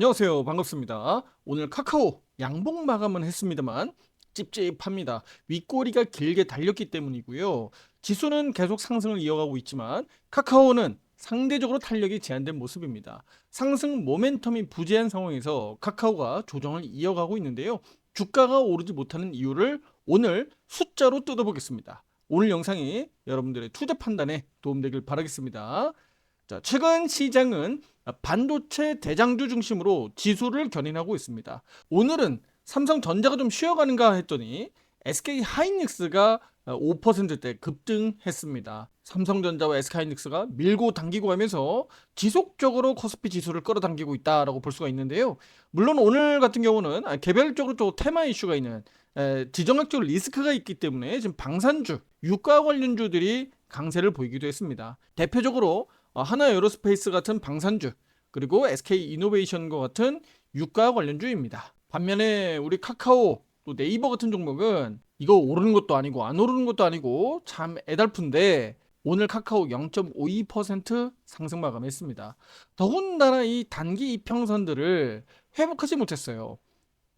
안녕하세요. 반갑습니다. 오늘 카카오 양봉 마감은 했습니다만 찝찝합니다. 윗꼬리가 길게 달렸기 때문이고요. 지수는 계속 상승을 이어가고 있지만 카카오는 상대적으로 탄력이 제한된 모습입니다. 상승 모멘텀이 부재한 상황에서 카카오가 조정을 이어가고 있는데요. 주가가 오르지 못하는 이유를 오늘 숫자로 뜯어보겠습니다. 오늘 영상이 여러분들의 투자 판단에 도움되길 바라겠습니다. 자, 최근 시장은 반도체 대장주 중심으로 지수를 견인하고 있습니다. 오늘은 삼성전자가 좀 쉬어가는가 했더니 SK 하이닉스가 5%대 급등했습니다. 삼성전자와 SK 하이닉스가 밀고 당기고 하면서 지속적으로 코스피 지수를 끌어당기고 있다라고 볼 수가 있는데요. 물론 오늘 같은 경우는 개별적으로 또 테마 이슈가 있는 지정학적 리스크가 있기 때문에 지금 방산주, 유가 관련주들이 강세를 보이기도 했습니다. 대표적으로 하나 에어로스페이스 같은 방산주, 그리고 SK 이노베이션과 같은 유가 관련주입니다. 반면에 우리 카카오 또 네이버 같은 종목은 이거 오르는 것도 아니고 안 오르는 것도 아니고 참 애달픈데 오늘 카카오 0.52% 상승 마감했습니다. 더군다나 이 단기 이평선들을 회복하지 못했어요.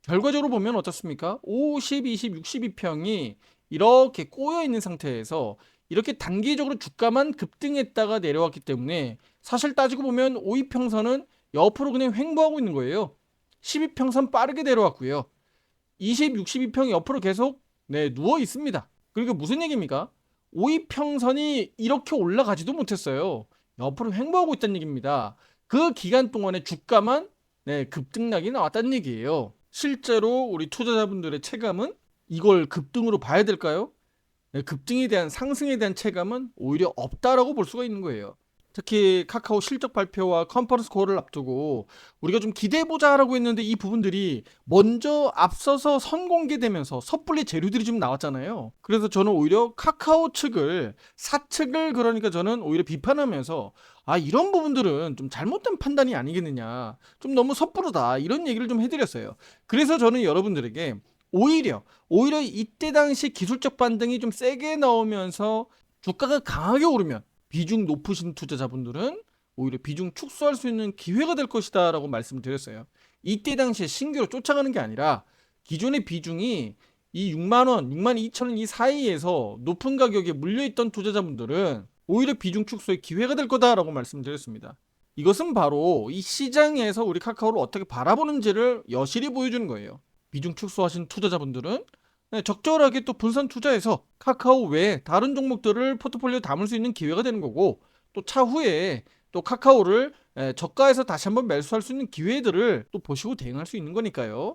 결과적으로 보면 어떻습니까? 50, 20, 62평이 이렇게 꼬여 있는 상태에서 이렇게 단기적으로 주가만 급등했다가 내려왔기 때문에 사실 따지고 보면 5위평선은 옆으로 그냥 횡보하고 있는 거예요. 12평선 빠르게 내려왔고요. 20, 62평이 옆으로 계속 누워 있습니다. 그러니까 무슨 얘기입니까? 5위평선이 이렇게 올라가지도 못했어요. 옆으로 횡보하고 있다는 얘기입니다. 그 기간 동안에 주가만 급등락이 나왔다는 얘기예요. 실제로 우리 투자자분들의 체감은 이걸 급등으로 봐야 될까요? 급등에 대한 상승에 대한 체감은 오히려 없다라고 볼 수가 있는 거예요. 특히 카카오 실적 발표와 컨퍼런스 콜을 앞두고 우리가 좀 기대해보자라고 했는데 이 부분들이 먼저 앞서서 선공개되면서 섣불리 재료들이 좀 나왔잖아요. 그래서 저는 오히려 카카오 측을 사측을 그러니까 저는 오히려 비판하면서 이런 부분들은 좀 잘못된 판단이 아니겠느냐, 좀 너무 섣부르다 이런 얘기를 좀 해드렸어요. 그래서 저는 여러분들에게 오히려 이때 당시 기술적 반등이 좀 세게 나오면서 주가가 강하게 오르면 비중 높으신 투자자분들은 오히려 비중 축소할 수 있는 기회가 될 것이다 라고 말씀을 드렸어요. 이때 당시에 신규로 쫓아가는 게 아니라 기존의 비중이 이 6만원, 6만 2천원 이 사이에서 높은 가격에 물려있던 투자자분들은 오히려 비중 축소의 기회가 될 거다라고 말씀드렸습니다. 이것은 바로 이 시장에서 우리 카카오를 어떻게 바라보는지를 여실히 보여주는 거예요. 비중 축소하신 투자자분들은 적절하게 또 분산 투자해서 카카오 외에 다른 종목들을 포트폴리오에 담을 수 있는 기회가 되는 거고, 또 차후에 또 카카오를 저가에서 다시 한번 매수할 수 있는 기회들을 또 보시고 대응할 수 있는 거니까요.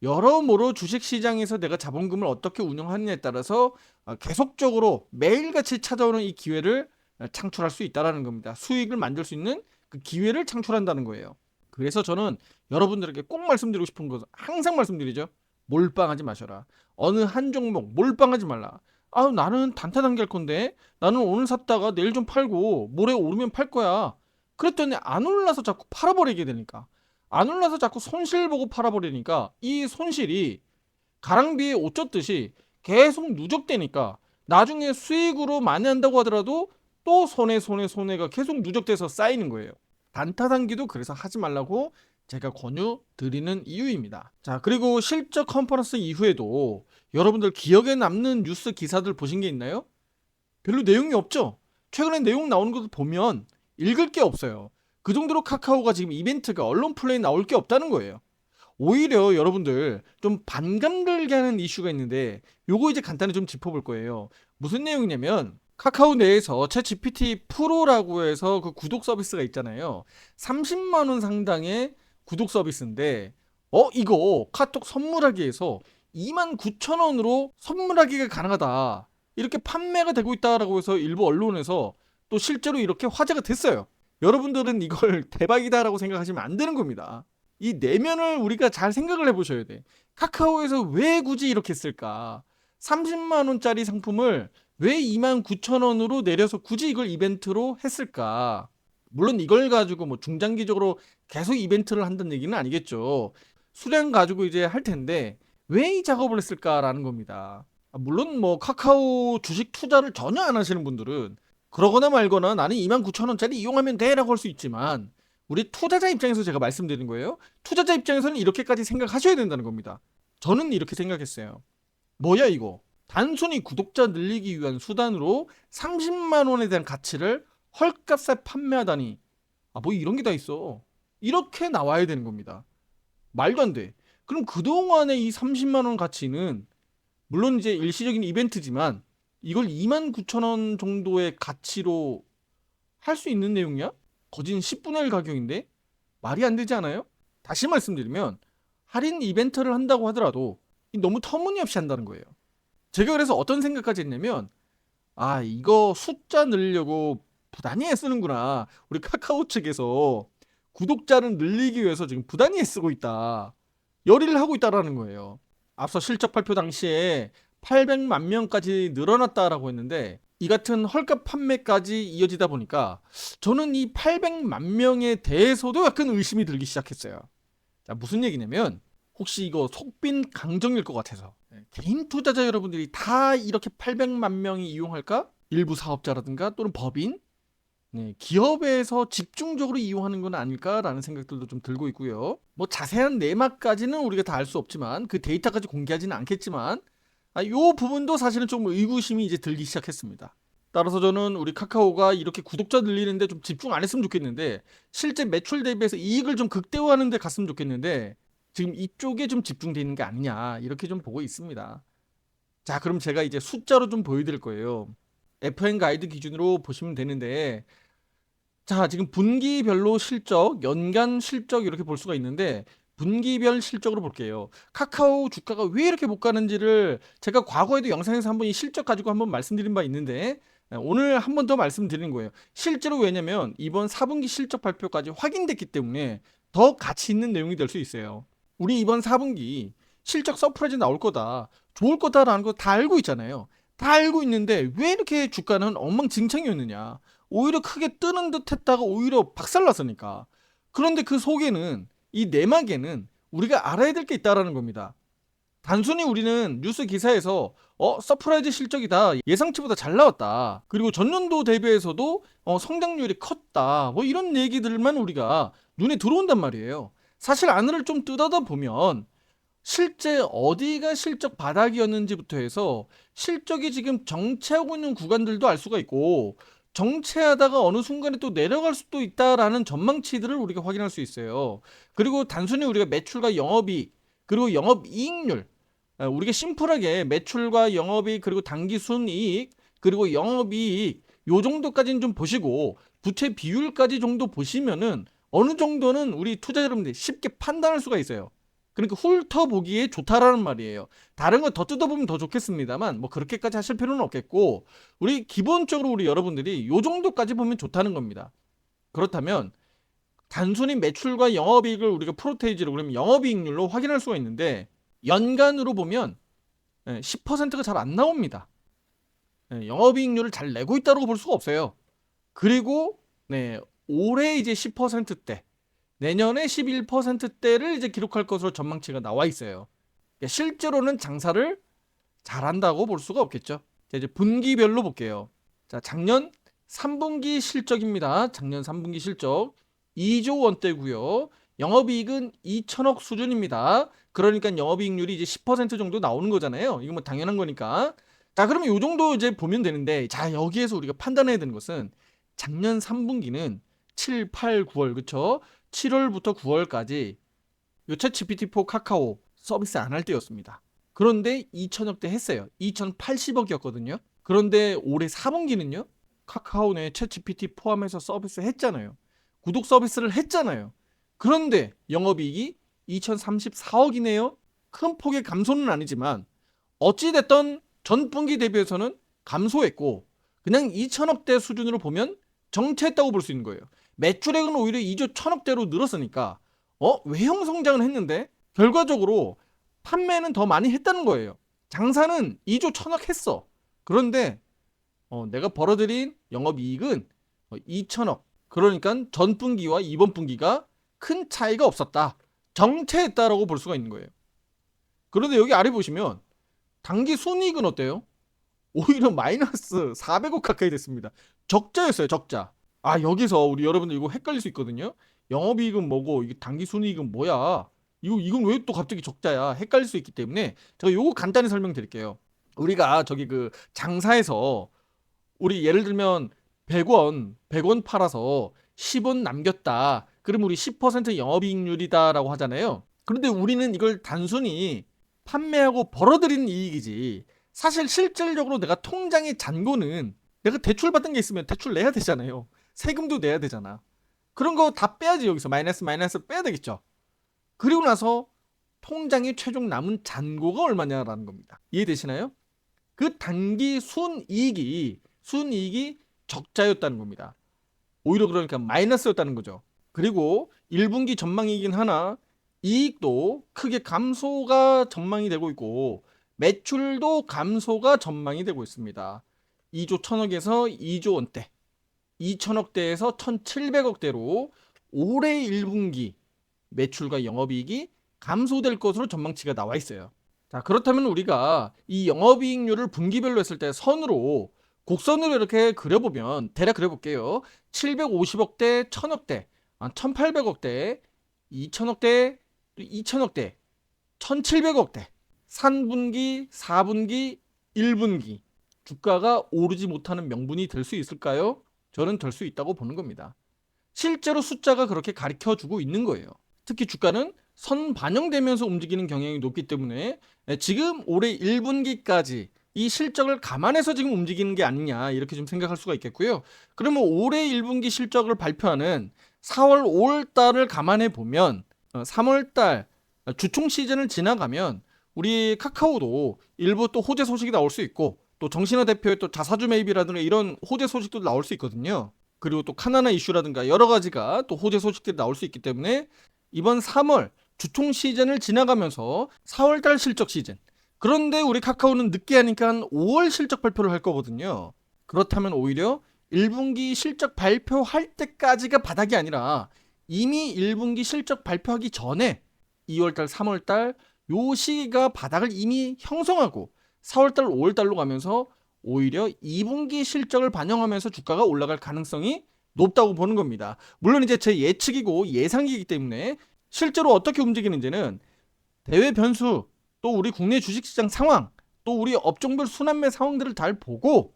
여러모로 주식시장에서 내가 자본금을 어떻게 운영하느냐에 따라서 계속적으로 매일같이 찾아오는 이 기회를 창출할 수 있다는 겁니다. 수익을 만들 수 있는 그 기회를 창출한다는 거예요. 그래서 저는 여러분들에게 꼭 말씀드리고 싶은 것은 항상 말씀드리죠. 몰빵하지 마셔라. 어느 한 종목 몰빵하지 말라. 나는 단타 단계할 건데 나는 오늘 샀다가 내일 좀 팔고 모레 오르면 팔 거야. 그랬더니 안 올라서 자꾸 팔아버리게 되니까, 안 올라서 자꾸 손실 보고 팔아버리니까 이 손실이 가랑비에 옷 젖듯이 계속 누적되니까 나중에 수익으로 만회한다고 하더라도 또 손해가 계속 누적돼서 쌓이는 거예요. 단타 단기도 그래서 하지 말라고 제가 권유 드리는 이유입니다. 자, 그리고 실적 컨퍼런스 이후에도 여러분들 기억에 남는 뉴스 기사들 보신 게 있나요? 별로 내용이 없죠? 최근에 내용 나오는 것도 보면 읽을 게 없어요. 그 정도로 카카오가 지금 이벤트가 언론 플레이 나올 게 없다는 거예요. 오히려 여러분들 좀 반감 들게 하는 이슈가 있는데 요거 이제 간단히 좀 짚어볼 거예요. 무슨 내용이냐면 카카오 내에서 챗GPT 프로라고 해서 그 구독 서비스가 있잖아요. 30만 원 상당의 구독 서비스인데 이거 카톡 선물하기에서 29,000원으로 선물하기가 가능하다, 이렇게 판매가 되고 있다라고 해서 일부 언론에서 또 실제로 이렇게 화제가 됐어요. 여러분들은 이걸 대박이다라고 생각하시면 안 되는 겁니다. 이 내면을 우리가 잘 생각을 해보셔야 돼. 카카오에서 왜 굳이 이렇게 했을까? 30만 원짜리 상품을 왜 29,000원으로 내려서 굳이 이걸 이벤트로 했을까? 물론 이걸 가지고 뭐 중장기적으로 계속 이벤트를 한다는 얘기는 아니겠죠. 수량 가지고 이제 할 텐데 왜 이 작업을 했을까라는 겁니다. 물론 뭐 카카오 주식 투자를 전혀 안 하시는 분들은 그러거나 말거나 나는 29,000원짜리 이용하면 돼 라고 할 수 있지만, 우리 투자자 입장에서 제가 말씀드린 거예요. 투자자 입장에서는 이렇게까지 생각하셔야 된다는 겁니다. 저는 이렇게 생각했어요. 뭐야 이거? 단순히 구독자 늘리기 위한 수단으로 30만 원에 대한 가치를 헐값에 판매하다니. 뭐 이런 게 다 있어. 이렇게 나와야 되는 겁니다. 말도 안 돼. 그럼 그동안의 이 30만 원 가치는 물론 이제 일시적인 이벤트지만 이걸 29,000원 정도의 가치로 할 수 있는 내용이야? 거진 10분의 1 가격인데 말이 안 되지 않아요? 다시 말씀드리면 할인 이벤트를 한다고 하더라도 너무 터무니없이 한다는 거예요. 제가 그래서 어떤 생각까지 했냐면 이거 숫자 늘려고 부단히 애쓰는구나. 우리 카카오 측에서 구독자를 늘리기 위해서 지금 부단히 애쓰고 있다. 열의를 하고 있다라는 거예요. 앞서 실적 발표 당시에 800만 명까지 늘어났다라고 했는데 이 같은 헐값 판매까지 이어지다 보니까 저는 이 800만 명에 대해서도 약간 의심이 들기 시작했어요. 자, 무슨 얘기냐면 혹시 이거 속빈 강정일 것 같아서 개인 투자자 여러분들이 다 이렇게 800만 명이 이용할까? 일부 사업자라든가 또는 법인, 기업에서 집중적으로 이용하는 건 아닐까라는 생각들도 좀 들고 있고요. 뭐 자세한 내막까지는 우리가 다 알 수 없지만 그 데이터까지 공개하지는 않겠지만 요 부분도 사실은 좀 의구심이 이제 들기 시작했습니다. 따라서 저는 우리 카카오가 이렇게 구독자 늘리는데 좀 집중 안 했으면 좋겠는데 실제 매출 대비해서 이익을 좀 극대화하는 데 갔으면 좋겠는데 지금 이쪽에 좀 집중되어 있는 게 아니냐 이렇게 좀 보고 있습니다. 자, 그럼 제가 이제 숫자로 좀 보여드릴 거예요. FN 가이드 기준으로 보시면 되는데 자, 지금 분기별로 실적, 연간 실적 이렇게 볼 수가 있는데 분기별 실적으로 볼게요. 카카오 주가가 왜 이렇게 못 가는지를 제가 과거에도 영상에서 한번 이 실적 가지고 한번 말씀드린 바 있는데 오늘 한 번 더 말씀드리는 거예요. 실제로 왜냐면 이번 4분기 실적 발표까지 확인됐기 때문에 더 가치 있는 내용이 될 수 있어요. 우리 이번 4분기 실적 서프라이즈 나올 거다, 좋을 거다라는 거 다 알고 있잖아요. 다 알고 있는데 왜 이렇게 주가는 엉망진창이었느냐. 오히려 크게 뜨는 듯 했다가 오히려 박살났으니까. 그런데 그 속에는 이 내막에는 우리가 알아야 될 게 있다라는 겁니다. 단순히 우리는 뉴스 기사에서 서프라이즈 실적이다, 예상치보다 잘 나왔다, 그리고 전년도 대비해서도 성장률이 컸다, 뭐 이런 얘기들만 우리가 눈에 들어온단 말이에요. 사실 안을 좀 뜯어다 보면 실제 어디가 실적 바닥이었는지부터 해서 실적이 지금 정체하고 있는 구간들도 알 수가 있고 정체하다가 어느 순간에 또 내려갈 수도 있다라는 전망치들을 우리가 확인할 수 있어요. 그리고 단순히 우리가 매출과 영업이익 그리고 영업이익률, 우리가 심플하게 매출과 영업이익 그리고 당기순이익 그리고 영업이익 요 정도까지는 좀 보시고 부채 비율까지 정도 보시면은 어느 정도는 우리 투자 여러분들이 쉽게 판단할 수가 있어요. 그러니까 훑어보기에 좋다라는 말이에요. 다른 거 더 뜯어보면 더 좋겠습니다만 뭐 그렇게까지 하실 필요는 없겠고 우리 기본적으로 우리 여러분들이 요 정도까지 보면 좋다는 겁니다. 그렇다면 단순히 매출과 영업이익을 우리가 프로테이지로 그러면 영업이익률로 확인할 수가 있는데 연간으로 보면 10%가 잘 안 나옵니다. 영업이익률을 잘 내고 있다고 볼 수가 없어요. 그리고 올해 이제 10%대, 내년에 11%대를 이제 기록할 것으로 전망치가 나와 있어요. 실제로는 장사를 잘한다고 볼 수가 없겠죠. 자, 이제 분기별로 볼게요. 자, 작년 3분기 실적입니다. 작년 3분기 실적 2조 원대고요. 영업이익은 2천억 수준입니다. 그러니까 영업이익률이 이제 10% 정도 나오는 거잖아요. 이거 뭐 당연한 거니까. 자, 그러면 요 정도 이제 보면 되는데, 자, 여기에서 우리가 판단해야 되는 것은 작년 3분기는 7, 8, 9월 그쵸? 7월부터 9월까지 요 챗GPT4 카카오 서비스 안 할 때였습니다. 그런데 2천억대 했어요. 2,080억이었거든요. 그런데 올해 4분기는요. 카카오 내 챗GPT 포함해서 서비스 했잖아요. 구독 서비스를 했잖아요. 그런데 영업이익이 2,034억이네요. 큰 폭의 감소는 아니지만 어찌됐던 전분기 대비해서는 감소했고 그냥 2천억대 수준으로 보면 정체했다고 볼 수 있는 거예요. 매출액은 오히려 2조 1천억대로 늘었으니까 외형 성장을 했는데 결과적으로 판매는 더 많이 했다는 거예요. 장사는 2조 1천억 했어. 그런데 내가 벌어들인 영업이익은 2천억. 그러니까 전분기와 이번 분기가 큰 차이가 없었다. 정체했다라고 볼 수가 있는 거예요. 그런데 여기 아래 보시면 당기 순이익은 어때요? 오히려 마이너스 400억 가까이 됐습니다. 적자였어요, 적자. 여기서 우리 여러분들 이거 헷갈릴 수 있거든요. 영업이익은 뭐고 이게 당기순이익은 뭐야? 이건 왜 또 갑자기 적자야? 헷갈릴 수 있기 때문에 제가 요거 간단히 설명드릴게요. 우리가 저기 그 장사에서 우리 예를 들면 100원 팔아서 10원 남겼다. 그럼 우리 10% 영업이익률이다라고 하잖아요. 그런데 우리는 이걸 단순히 판매하고 벌어들이는 이익이지. 사실 실질적으로 내가 통장에 잔고는 내가 대출 받은 게 있으면 대출 내야 되잖아요. 세금도 내야 되잖아. 그런 거 다 빼야지. 여기서 마이너스 빼야 되겠죠. 그리고 나서 통장에 최종 남은 잔고가 얼마냐라는 겁니다. 이해되시나요? 그 단기 순이익이 적자였다는 겁니다. 오히려 그러니까 마이너스였다는 거죠. 그리고 1분기 전망이긴 하나 이익도 크게 감소가 전망이 되고 있고 매출도 감소가 전망이 되고 있습니다. 2조 1000억에서 2조 원대, 2000억대에서 1700억대로 올해 1분기 매출과 영업이익이 감소될 것으로 전망치가 나와 있어요. 자, 그렇다면 우리가 이 영업이익률을 분기별로 했을 때 곡선으로 이렇게 그려보면 대략 그려볼게요. 750억대, 1000억대, 1800억대, 2000억대, 2000억대, 1700억대, 3분기, 4분기, 1분기 주가가 오르지 못하는 명분이 될 수 있을까요? 저는 될 수 있다고 보는 겁니다. 실제로 숫자가 그렇게 가르쳐주고 있는 거예요. 특히 주가는 선 반영되면서 움직이는 경향이 높기 때문에 지금 올해 1분기까지 이 실적을 감안해서 지금 움직이는 게 아니냐 이렇게 좀 생각할 수가 있겠고요. 그러면 올해 1분기 실적을 발표하는 4월, 5월 달을 감안해 보면 3월 달 주총 시즌을 지나가면 우리 카카오도 일부 또 호재 소식이 나올 수 있고 또 정신화 대표의 또 자사주 매입이라든가 이런 호재 소식도 나올 수 있거든요. 그리고 또 카나나 이슈라든가 여러 가지가 또 호재 소식들이 나올 수 있기 때문에 이번 3월 주총 시즌을 지나가면서 4월달 실적 시즌. 그런데 우리 카카오는 늦게 하니까 5월 실적 발표를 할 거거든요. 그렇다면 오히려 1분기 실적 발표할 때까지가 바닥이 아니라 이미 1분기 실적 발표하기 전에 2월달, 3월달 요 시기가 바닥을 이미 형성하고 4월달, 5월달로 가면서 오히려 2분기 실적을 반영하면서 주가가 올라갈 가능성이 높다고 보는 겁니다. 물론 이제 제 예측이고 예상이기 때문에 실제로 어떻게 움직이는지는 대외 변수, 또 우리 국내 주식시장 상황, 또 우리 업종별 순환매 상황들을 잘 보고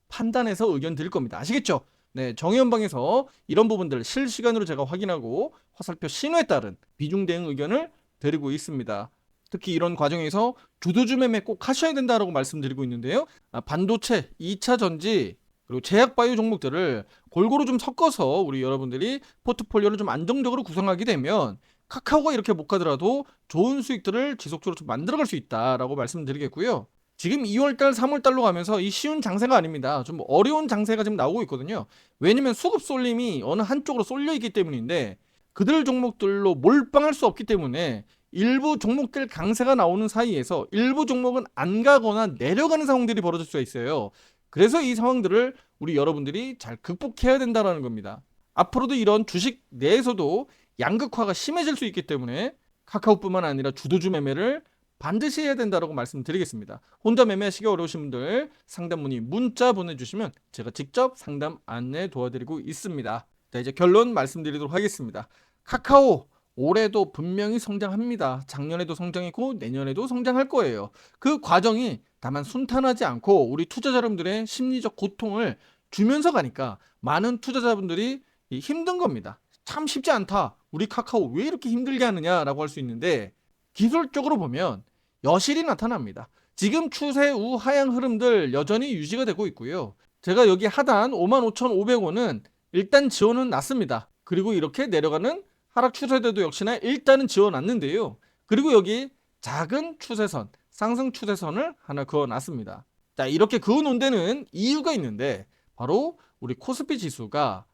판단해서 의견 드릴 겁니다. 아시겠죠? 네, 정의연방에서 이런 부분들 실시간으로 제가 확인하고 화살표 신호에 따른 비중 대응 의견을 드리고 있습니다. 특히 이런 과정에서 주도주 매매 꼭 하셔야 된다라고 말씀드리고 있는데요. 반도체, 2차 전지, 그리고 제약바이오 종목들을 골고루 좀 섞어서 우리 여러분들이 포트폴리오를 좀 안정적으로 구성하게 되면 카카오가 이렇게 못 가더라도 좋은 수익들을 지속적으로 좀 만들어갈 수 있다라고 말씀드리겠고요. 지금 2월달, 3월달로 가면서 이 쉬운 장세가 아닙니다. 좀 어려운 장세가 지금 나오고 있거든요. 왜냐면 수급 쏠림이 어느 한쪽으로 쏠려 있기 때문인데 그들 종목들로 몰빵할 수 없기 때문에 일부 종목들 강세가 나오는 사이에서 일부 종목은 안 가거나 내려가는 상황들이 벌어질 수가 있어요. 그래서 이 상황들을 우리 여러분들이 잘 극복해야 된다는 겁니다. 앞으로도 이런 주식 내에서도 양극화가 심해질 수 있기 때문에 카카오뿐만 아니라 주도주 매매를 반드시 해야 된다고 말씀드리겠습니다. 혼자 매매하시기 어려우신 분들 상담 문의 문자 보내주시면 제가 직접 상담 안내 도와드리고 있습니다. 자, 이제 결론 말씀드리도록 하겠습니다. 카카오 올해도 분명히 성장합니다. 작년에도 성장했고 내년에도 성장할 거예요. 그 과정이 다만 순탄하지 않고 우리 투자자 여러분들의 심리적 고통을 주면서 가니까 많은 투자자분들이 힘든 겁니다. 참 쉽지 않다. 우리 카카오 왜 이렇게 힘들게 하느냐라고 할 수 있는데 기술적으로 보면 여실히 나타납니다. 지금 추세 우하향 흐름들 여전히 유지가 되고 있고요. 제가 여기 하단 55,500원은 일단 지원은 났습니다. 그리고 이렇게 내려가는 하락 추세대도 역시나 일단은 지어놨는데요. 그리고 여기 작은 추세선, 상승 추세선을 하나 그어놨습니다. 자, 이렇게 그어놓은 데는 이유가 있는데 바로 우리 코스피 지수가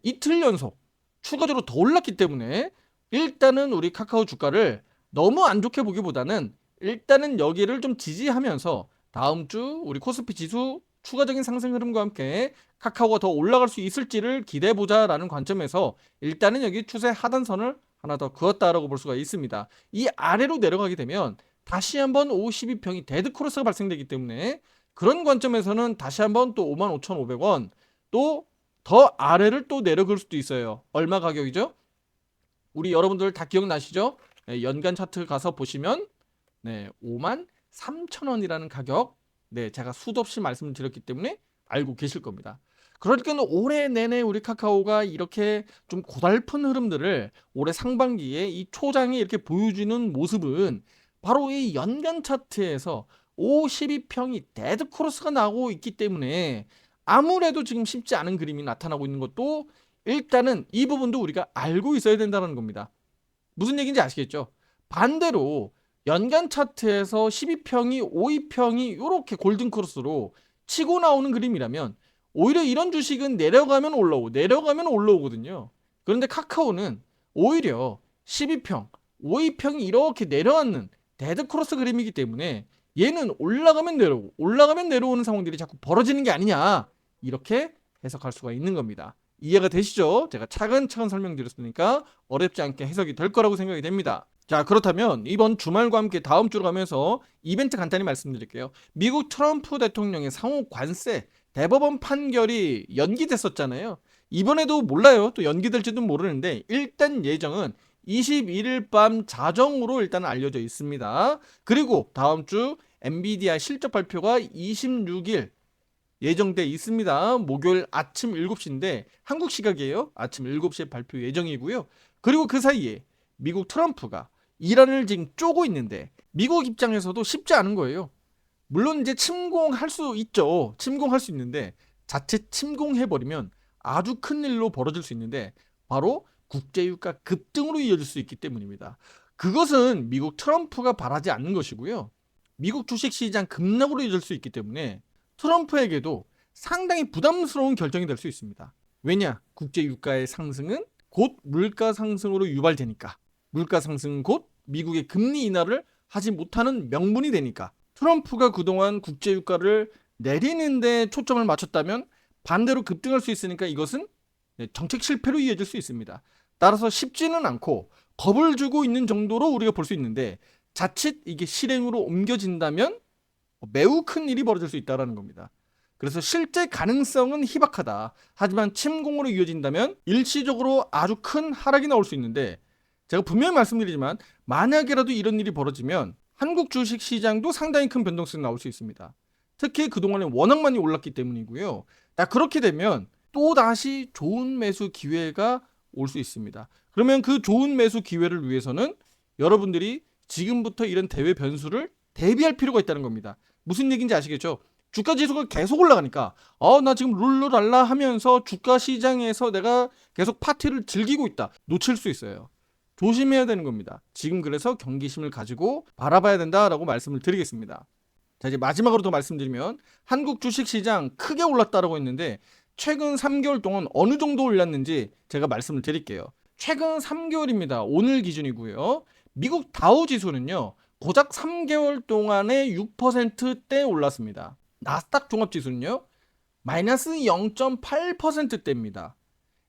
이틀 연속 추가적으로 더 올랐기 때문에 일단은 우리 카카오 주가를 너무 안 좋게 보기보다는 일단은 여기를 좀 지지하면서 다음 주 우리 코스피 지수 추가적인 상승 흐름과 함께 카카오가 더 올라갈 수 있을지를 기대해보자라는 관점에서 일단은 여기 추세 하단선을 하나 더 그었다라고 볼 수가 있습니다. 이 아래로 내려가게 되면 다시 한번 52평이 데드크로스가 발생되기 때문에 그런 관점에서는 다시 한번 또 55,500원 또 더 아래를 또 내려갈 수도 있어요. 얼마 가격이죠? 우리 여러분들 다 기억나시죠? 네, 연간 차트 가서 보시면 53,000원이라는 가격, 제가 수도 없이 말씀을 드렸기 때문에 알고 계실 겁니다. 그러니까 올해 내내 우리 카카오가 이렇게 좀 고달픈 흐름들을 올해 상반기에 이 초장에 이렇게 보여주는 모습은 바로 이 연간 차트에서 52평이 데드 크로스가 나오고 있기 때문에 아무래도 지금 쉽지 않은 그림이 나타나고 있는 것도 일단은 이 부분도 우리가 알고 있어야 된다는 겁니다. 무슨 얘기인지 아시겠죠? 반대로 연간 차트에서 12평이 52평이 이렇게 골든 크로스로 치고 나오는 그림이라면 오히려 이런 주식은 내려가면 올라오고 내려가면 올라오거든요. 그런데 카카오는 오히려 12평, 52평이 이렇게 내려앉는 데드 크로스 그림이기 때문에 얘는 올라가면 내려오고 올라가면 내려오는 상황들이 자꾸 벌어지는 게 아니냐, 이렇게 해석할 수가 있는 겁니다. 이해가 되시죠? 제가 차근차근 설명드렸으니까 어렵지 않게 해석이 될 거라고 생각이 됩니다. 자, 그렇다면 이번 주말과 함께 다음 주로 가면서 이벤트 간단히 말씀드릴게요. 미국 트럼프 대통령의 상호 관세 대법원 판결이 연기됐었잖아요. 이번에도 몰라요. 또 연기될지도 모르는데 일단 예정은 21일 밤 자정으로 일단 알려져 있습니다. 그리고 다음 주 엔비디아 실적 발표가 26일 예정돼 있습니다. 목요일 아침 7시인데 한국 시각이에요. 아침 7시에 발표 예정이고요. 그리고 그 사이에 미국 트럼프가 이란을 지금 쪼고 있는데 미국 입장에서도 쉽지 않은 거예요. 물론 이제 침공할 수 있죠. 침공할 수 있는데 자칫 침공해버리면 아주 큰 일로 벌어질 수 있는데 바로 국제유가 급등으로 이어질 수 있기 때문입니다. 그것은 미국 트럼프가 바라지 않는 것이고요. 미국 주식시장 급락으로 이어질 수 있기 때문에 트럼프에게도 상당히 부담스러운 결정이 될 수 있습니다. 왜냐? 국제유가의 상승은 곧 물가 상승으로 유발되니까. 물가 상승은 곧 미국의 금리 인하를 하지 못하는 명분이 되니까. 트럼프가 그동안 국제유가를 내리는데 초점을 맞췄다면 반대로 급등할 수 있으니까 이것은 정책 실패로 이어질 수 있습니다. 따라서 쉽지는 않고 겁을 주고 있는 정도로 우리가 볼 수 있는데 자칫 이게 실행으로 옮겨진다면 매우 큰 일이 벌어질 수 있다는 겁니다. 그래서 실제 가능성은 희박하다. 하지만 침공으로 이어진다면 일시적으로 아주 큰 하락이 나올 수 있는데 제가 분명히 말씀드리지만 만약이라도 이런 일이 벌어지면 한국 주식 시장도 상당히 큰 변동성이 나올 수 있습니다. 특히 그동안에 워낙 많이 올랐기 때문이고요. 그렇게 되면 또다시 좋은 매수 기회가 올 수 있습니다. 그러면 그 좋은 매수 기회를 위해서는 여러분들이 지금부터 이런 대외 변수를 대비할 필요가 있다는 겁니다. 무슨 얘기인지 아시겠죠? 주가 지수가 계속 올라가니까 나 지금 룰루랄라 하면서 주가 시장에서 내가 계속 파티를 즐기고 있다. 놓칠 수 있어요. 조심해야 되는 겁니다. 지금 그래서 경계심을 가지고 바라봐야 된다라고 말씀을 드리겠습니다. 자, 이제 마지막으로 더 말씀드리면 한국 주식시장 크게 올랐다라고 했는데 최근 3개월 동안 어느 정도 올랐는지 제가 말씀을 드릴게요. 최근 3개월입니다. 오늘 기준이고요. 미국 다우지수는요. 고작 3개월 동안에 6%대 올랐습니다. 나스닥 종합지수는요. 마이너스 0.8%대입니다.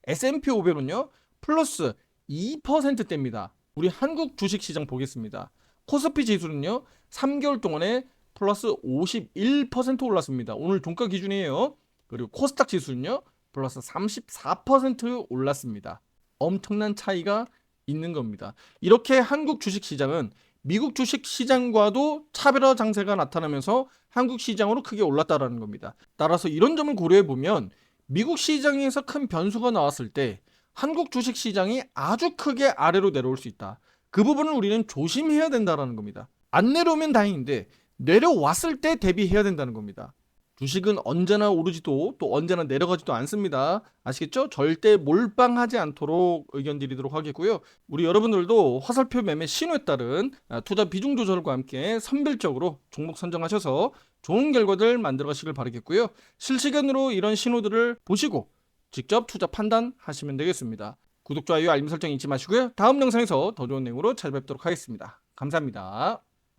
S&P 500은요. 플러스 2%대입니다. 우리 한국 주식시장 보겠습니다. 코스피 지수는요. 3개월 동안에 플러스 51% 올랐습니다. 오늘 종가 기준이에요. 그리고 코스닥 지수는요. 플러스 34% 올랐습니다. 엄청난 차이가 있는 겁니다. 이렇게 한국 주식시장은 미국 주식시장과도 차별화 장세가 나타나면서 한국 시장으로 크게 올랐다는 겁니다. 따라서 이런 점을 고려해 보면 미국 시장에서 큰 변수가 나왔을 때 한국 주식시장이 아주 크게 아래로 내려올 수 있다. 그 부분을 우리는 조심해야 된다는 겁니다. 안 내려오면 다행인데 내려왔을 때 대비해야 된다는 겁니다. 주식은 언제나 오르지도 또 언제나 내려가지도 않습니다. 아시겠죠? 절대 몰빵하지 않도록 의견 드리도록 하겠고요. 우리 여러분들도 화살표 매매 신호에 따른 투자 비중 조절과 함께 선별적으로 종목 선정하셔서 좋은 결과들 만들어 가시길 바라겠고요. 실시간으로 이런 신호들을 보시고 직접 투자 판단하시면 되겠습니다. 구독, 좋아요, 알림 설정 잊지 마시고요. 다음 영상에서 더 좋은 내용으로 찾아뵙도록 하겠습니다. 감사합니다.